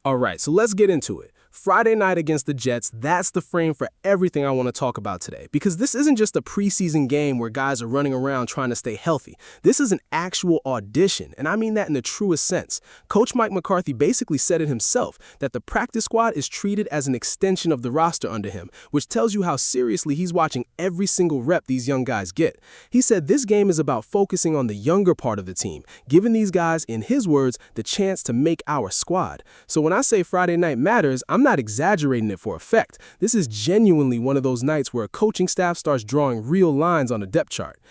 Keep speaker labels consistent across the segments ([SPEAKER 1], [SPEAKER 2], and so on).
[SPEAKER 1] All right, so let's get into it. Friday night against the Jets, that's the frame for everything I want to talk about today. Because this isn't just a preseason game where guys are running around trying to stay healthy. This is an actual audition, and I mean that in the truest sense. Coach Mike McCarthy basically said it himself, that the practice squad is treated as an extension of the roster under him, which tells you how seriously he's watching every single rep these young guys get. He said this game is about focusing on the younger part of the team, giving these guys, in his words, the chance to make our squad. So when I say Friday night matters, I'm not exaggerating it for effect. This is genuinely one of those nights where a coaching staff starts drawing real lines on a depth chart.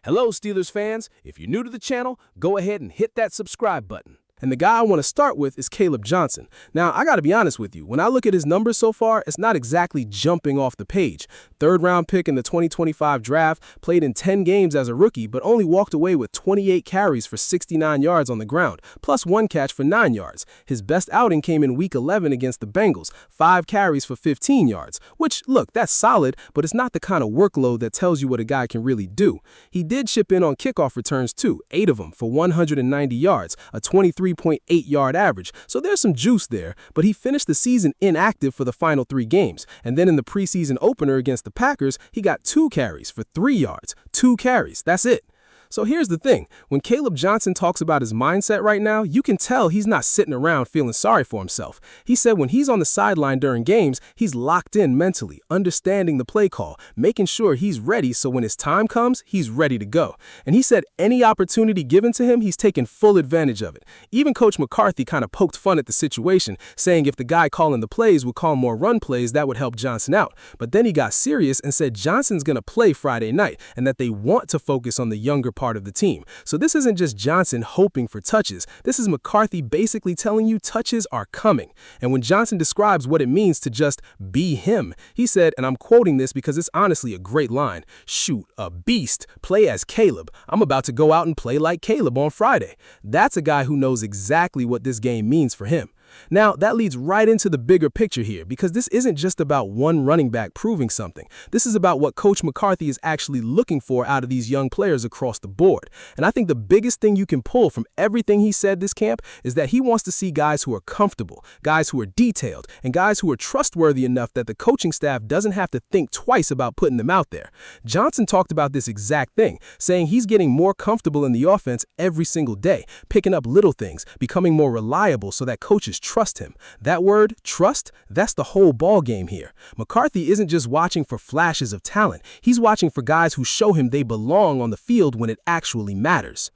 [SPEAKER 1] Hello, Steelers fans. If you're new to the channel, go ahead and hit that subscribe button. And the guy I want to start with is Caleb Johnson. Now, I got to be honest with you. When I look at his numbers so far, it's not exactly jumping off the page. Third-round pick in the 2025 draft, played in 10 games as a rookie, but only walked away with 28 carries for 69 yards on the ground, plus one catch for 9 yards. His best outing came in Week 11 against the Bengals, 5 carries for 15 yards, which, look, that's solid, but it's not the kind of workload that tells you what a guy can really do. He did chip in on kickoff returns too, 8 of them for 190 yards, a 23.8-yard average, so there's some juice there, but he finished the season inactive for the final 3 games, and then in the preseason opener against the Packers, he got 2 carries for 3 yards. 2 carries, that's it. So here's the thing, when Caleb Johnson talks about his mindset right now, you can tell he's not sitting around feeling sorry for himself. He said when he's on the sideline during games, he's locked in mentally, understanding the play call, making sure he's ready so when his time comes, he's ready to go. And he said any opportunity given to him, he's taking full advantage of it. Even Coach McCarthy kind of poked fun at the situation, saying if the guy calling the plays would call more run plays, that would help Johnson out. But then he got serious and said Johnson's going to play Friday night and that they want to focus on the younger part of the team. So this isn't just Johnson hoping for touches. This is McCarthy basically telling you touches are coming. And when Johnson describes what it means to just be him, he said, and I'm quoting this because it's honestly a great line, "Shoot, a beast, play as Caleb. I'm about to go out and play like Caleb on Friday." That's a guy who knows exactly what this game means for him. Now, that leads right into the bigger picture here, because this isn't just about one running back proving something. This is about what Coach McCarthy is actually looking for out of these young players across the board. And I think the biggest thing you can pull from everything he said this camp is that he wants to see guys who are comfortable, guys who are detailed, and guys who are trustworthy enough that the coaching staff doesn't have to think twice about putting them out there. Johnson talked about this exact thing, saying he's getting more comfortable in the offense every single day, picking up little things, becoming more reliable so that coaches trust him. That word, trust, that's the whole ball game here. McCarthy isn't just watching for flashes of talent. He's watching for guys who show him they belong on the field when it actually matters.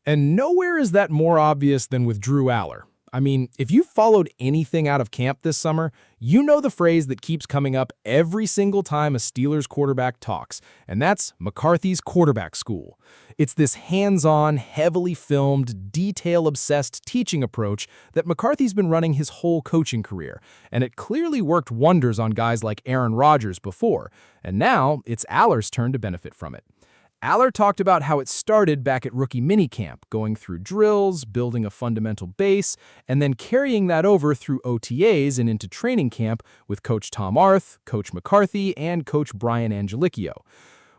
[SPEAKER 2] And nowhere is that more obvious than with Drew Aller. I mean, if you've followed anything out of camp this summer, you know the phrase that keeps coming up every single time a Steelers quarterback talks, and that's McCarthy's quarterback school. It's this hands-on, heavily filmed, detail-obsessed teaching approach that McCarthy's been running his whole coaching career, and it clearly worked wonders on guys like Aaron Rodgers before, and now it's Aller's turn to benefit from it. Aller talked about how it started back at rookie minicamp, going through drills, building a fundamental base, and then carrying that over through OTAs and into training camp with Coach Tom Arth, Coach McCarthy, and Coach Brian Angelicchio.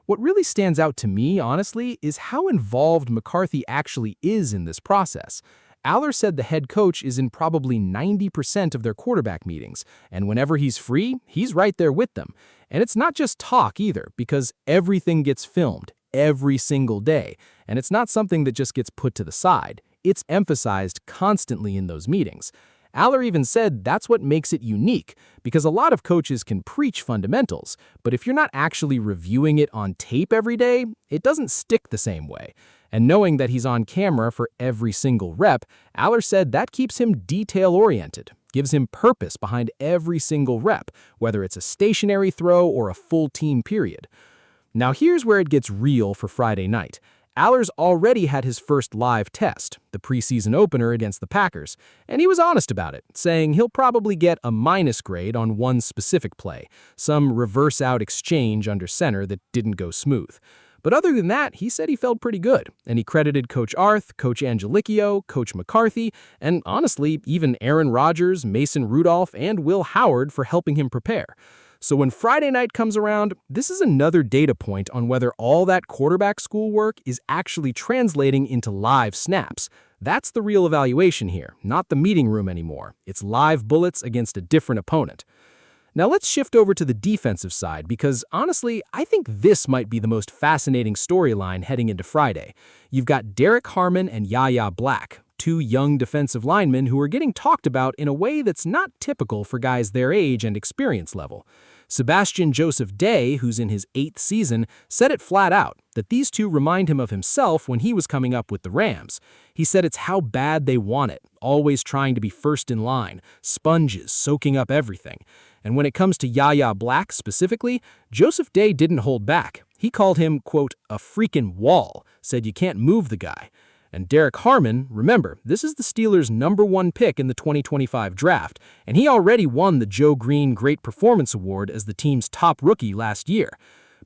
[SPEAKER 2] What really stands out to me, honestly, is how involved McCarthy actually is in this process. Aller said the head coach is in probably 90% of their quarterback meetings, and whenever he's free, he's right there with them. And it's not just talk either, because everything gets filmed every single day, and it's not something that just gets put to the side. It's emphasized constantly in those meetings. Aller even said that's what makes it unique, because a lot of coaches can preach fundamentals, but if you're not actually reviewing it on tape every day, it doesn't stick the same way. And knowing that he's on camera for every single rep, Aller said that keeps him detail-oriented, gives him purpose behind every single rep, whether it's a stationary throw or a full team period. Now here's where it gets real for Friday night. Aller's already had his first live test, the preseason opener against the Packers, and he was honest about it, saying he'll probably get a minus grade on one specific play, some reverse-out exchange under center that didn't go smooth. But other than that, he said he felt pretty good, and he credited Coach Arth, Coach Angelicchio, Coach McCarthy, and honestly, even Aaron Rodgers, Mason Rudolph, and Will Howard for helping him prepare. So when Friday night comes around, this is another data point on whether all that quarterback school work is actually translating into live snaps. That's the real evaluation here, not the meeting room anymore. It's live bullets against a different opponent. Now let's shift over to the defensive side because, honestly, I think this might be the most fascinating storyline heading into Friday. You've got Derek Harmon and Yaya Black, two young defensive linemen who are getting talked about in a way that's not typical for guys their age and experience level. Sebastian Joseph Day, who's in his 8th season, said it flat out that these two remind him of himself when he was coming up with the Rams. He said it's how bad they want it, always trying to be first in line, sponges, soaking up everything. And when it comes to Yaya Black specifically, Joseph Day didn't hold back. He called him, quote, a freaking wall, said you can't move the guy. And Derek Harmon, remember, this is the Steelers' #1 pick in the 2025 draft, and he already won the Joe Green Great Performance Award as the team's top rookie last year.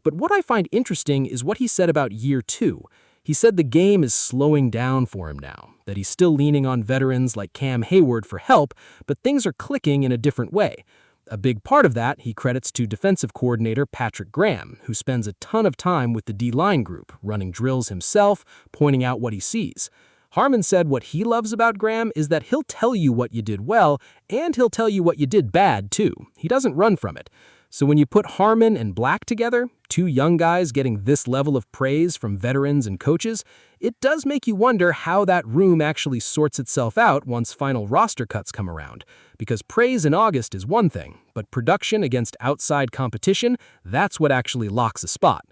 [SPEAKER 2] But what I find interesting is what he said about year 2. He said the game is slowing down for him now, that he's still leaning on veterans like Cam Hayward for help, but things are clicking in a different way. A big part of that he credits to defensive coordinator Patrick Graham, who spends a ton of time with the D-line group, running drills himself, pointing out what he sees. Harmon said what he loves about Graham is that he'll tell you what you did well, and he'll tell you what you did bad, too. He doesn't run from it. So when you put Harmon and Black together, two young guys getting this level of praise from veterans and coaches, it does make you wonder how that room actually sorts itself out once final roster cuts come around. Because praise in August is one thing, but production against outside competition, that's what actually locks a spot.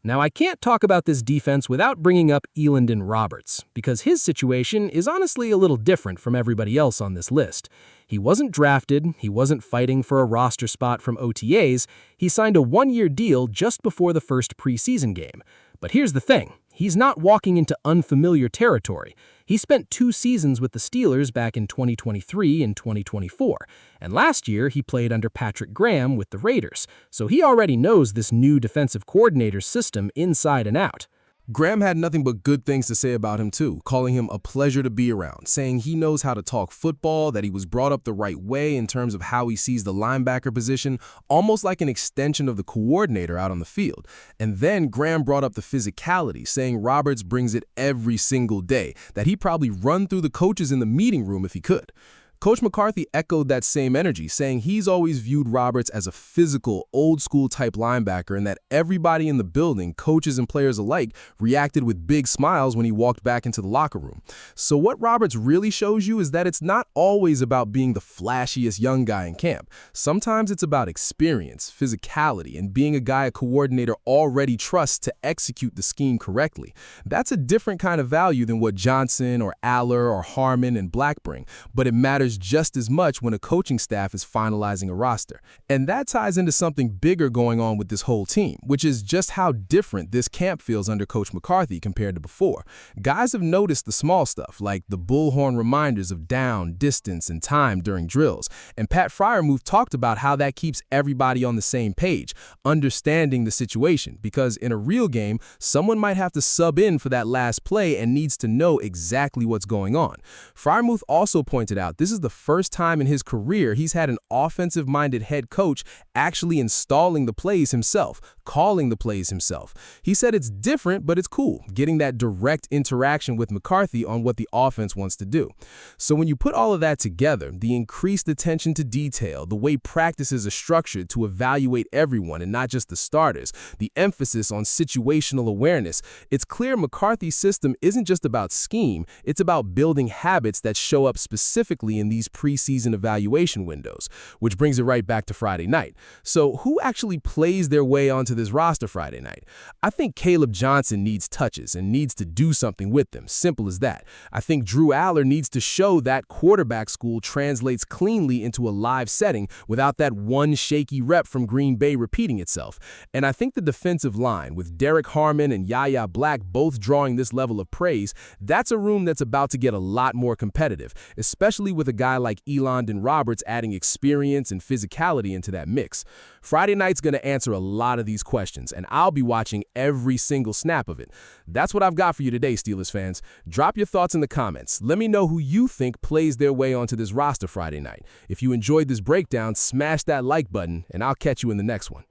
[SPEAKER 2] Now, I can't talk about this defense without bringing up Elandon Roberts, because his situation is honestly a little different from everybody else on this list. He wasn't drafted, he wasn't fighting for a roster spot from OTAs, he signed a 1-year deal just before the first preseason game. But here's the thing, he's not walking into unfamiliar territory. He spent 2 seasons with the Steelers back in 2023 and 2024, and last year he played under Patrick Graham with the Raiders, so he already knows this new defensive coordinator's system inside and out.
[SPEAKER 1] Graham had nothing but good things to say about him too, calling him a pleasure to be around, saying he knows how to talk football, that he was brought up the right way in terms of how he sees the linebacker position, almost like an extension of the coordinator out on the field. And then Graham brought up the physicality, saying Roberts brings it every single day, that he'd probably run through the coaches in the meeting room if he could. Coach McCarthy echoed that same energy, saying he's always viewed Roberts as a physical, old-school type linebacker and that everybody in the building, coaches and players alike, reacted with big smiles when he walked back into the locker room. So what Roberts really shows you is that it's not always about being the flashiest young guy in camp. Sometimes it's about experience, physicality, and being a guy a coordinator already trusts to execute the scheme correctly. That's a different kind of value than what Johnson or Aller or Harmon and Black bring, but it matters just as much when a coaching staff is finalizing a roster. And that ties into something bigger going on with this whole team, which is just how different this camp feels under Coach McCarthy compared to before. Guys have noticed the small stuff, like the bullhorn reminders of down, distance, and time during drills. And Pat Freiermuth talked about how that keeps everybody on the same page, understanding the situation, because in a real game, someone might have to sub in for that last play and needs to know exactly what's going on. Freiermuth also pointed out this is the first time in his career he's had an offensive-minded head coach actually installing the plays himself, calling the plays himself. He said it's different, but it's cool, getting that direct interaction with McCarthy on what the offense wants to do. So when you put all of that together, the increased attention to detail, the way practices are structured to evaluate everyone and not just the starters, the emphasis on situational awareness, it's clear McCarthy's system isn't just about scheme, it's about building habits that show up specifically in these preseason evaluation windows, which brings it right back to Friday night. So who actually plays their way onto this roster Friday night? I think Caleb Johnson needs touches and needs to do something with them, simple as that. I think Drew Aller needs to show that quarterback school translates cleanly into a live setting without that one shaky rep from Green Bay repeating itself. And I think the defensive line, with Derek Harmon and Yaya Black both drawing this level of praise, that's a room that's about to get a lot more competitive, especially with a guy like Elandon Roberts adding experience and physicality into that mix. Friday night's going to answer a lot of these questions, and I'll be watching every single snap of it. That's what I've got for you today, Steelers fans. Drop your thoughts in the comments. Let me know who you think plays their way onto this roster Friday night. If you enjoyed this breakdown, smash that like button, and I'll catch you in the next one.